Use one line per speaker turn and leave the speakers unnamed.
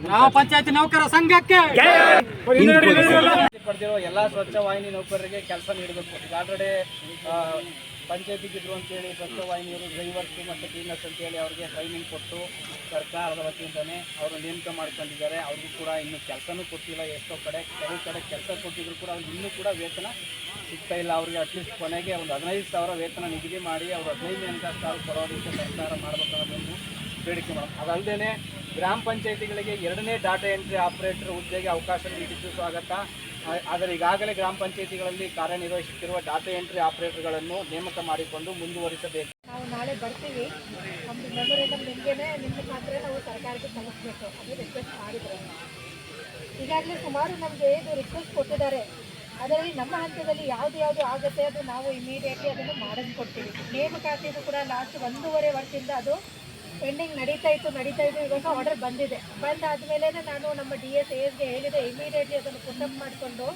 ಗ್ರಾಮ ಪಂಚಾಯತಿ ನೌಕರ ಸಂಘಕ್ಕೆ
ಪಡೆದಿರೋ ಎಲ್ಲ ಸ್ವಚ್ಛ ವಾಹಿನಿ ನೌಕರರಿಗೆ ಕೆಲಸ ನೀಡಬೇಕು. ಈಗ ಆಲ್ರೆಡಿ ಪಂಚಾಯತಿಗಿದ್ರು ಅಂತೇಳಿ ಸ್ವಚ್ಛ ವಾಹಿನಿಯವರು ಡ್ರೈವರ್ಸ್ ಮತ್ತು ಕ್ಲೀನರ್ಸ್ ಅಂತೇಳಿ ಅವ್ರಿಗೆ ಟ್ರೈನಿಂಗ್ ಕೊಟ್ಟು ಸರ್ಕಾರದ ವತಿಯಿಂದನೇ ಅವರು ನೇಮಕ ಮಾಡ್ಕೊಂಡಿದ್ದಾರೆ. ಅವ್ರಿಗೂ ಕೂಡ ಇನ್ನೂ ಕೆಲಸನೂ ಕೊಟ್ಟಿಲ್ಲ. ಎಷ್ಟೋ ಕೆಲವು ಕಡೆ ಕೆಲಸ ಕೊಟ್ಟಿದ್ರು ಕೂಡ ಅವ್ರಿಗೆ ಇನ್ನೂ ಕೂಡ ವೇತನ ಸಿಗ್ತಾ ಇಲ್ಲ. ಅವ್ರಿಗೆ ಅಟ್ಲೀಸ್ಟ್ ಕೊನೆಗೆ ಒಂದು 15,000 ವೇತನ ನಿಗದಿ ಮಾಡಿ ಅವರು 15,000 ಕೊಡೋದಕ್ಕೆ ಸರ್ಕಾರ ಮಾಡಬೇಕನ್ನೋದನ್ನು ಬೇಡಿಕೆ ಮಾಡೋದು. ಅದಲ್ಲದೆ ಗ್ರಾಮ ಪಂಚಾಯತಿಗಳಿಗೆ 2ನೇ ಡಾಟಾ ಎಂಟ್ರಿ ಆಪರೇಟರ್ ಹುದ್ದೆಗೆ ಅವಕಾಶ ನೀಡಿದ್ದು ಸ್ವಾಗತ. ಆದರೆ ಈಗಾಗಲೇ ಗ್ರಾಮ ಪಂಚಾಯತಿಗಳಲ್ಲಿ ಕಾರ್ಯನಿರ್ವಹಿಸುತ್ತಿರುವ ಡಾಟಾ ಎಂಟ್ರಿ ಆಪರೇಟರ್ಗಳನ್ನು ನೇಮಕ ಮಾಡಿಕೊಂಡು ಮುಂದುವರಿಸಬೇಕು.
ನಾವು ನಾಳೆ ಬರ್ತೀವಿ. ನಮ್ಮದು ಮೆಮೊರೇಂಡಮ್ ನಿಮ್ಮ ಮಾತ್ರ ನಾವು ಸರ್ಕಾರಕ್ಕೆ ತಲುಪಿಸಬೇಕು ಅದು ರಿಕ್ವೆಸ್ಟ್ ಮಾಡಿದ್ರು. ಈಗಾಗಲೇ ಸುಮಾರು ನಮಗೆ ಇದು ರಿಕ್ವೆಸ್ಟ್ ಕೊಟ್ಟಿದ್ದಾರೆ. ಅದರಲ್ಲಿ ನಮ್ಮ ಹಂತದಲ್ಲಿ ಯಾವುದು ಆಗುತ್ತೆ ಅದು ನಾವು ಇಮಿಡಿಯೇಟ್ಲಿ ಅದನ್ನು ಮಾಡಿಸ್ಕೊಡ್ತೀವಿ. ನೇಮಕಾತಿದು ಕೂಡ ಲಾಸ್ಟ್ 1.5 ವರ್ಷದಿಂದ ಅದು ಪೆಂಡಿಂಗ್ ನಡೀತಾ ಇತ್ತು. ಇವಾಗ ಆರ್ಡರ್ ಬಂದಿದೆ. ಬಂದಾದಮೇಲೆ ನಾನು ನಮ್ಮ DSASಗೆ ಹೇಳಿದೆ ಇಮಿಡಿಯೇಟ್ಲಿ ಅದನ್ನು ಪುಟಪ್ ಮಾಡಿಕೊಂಡು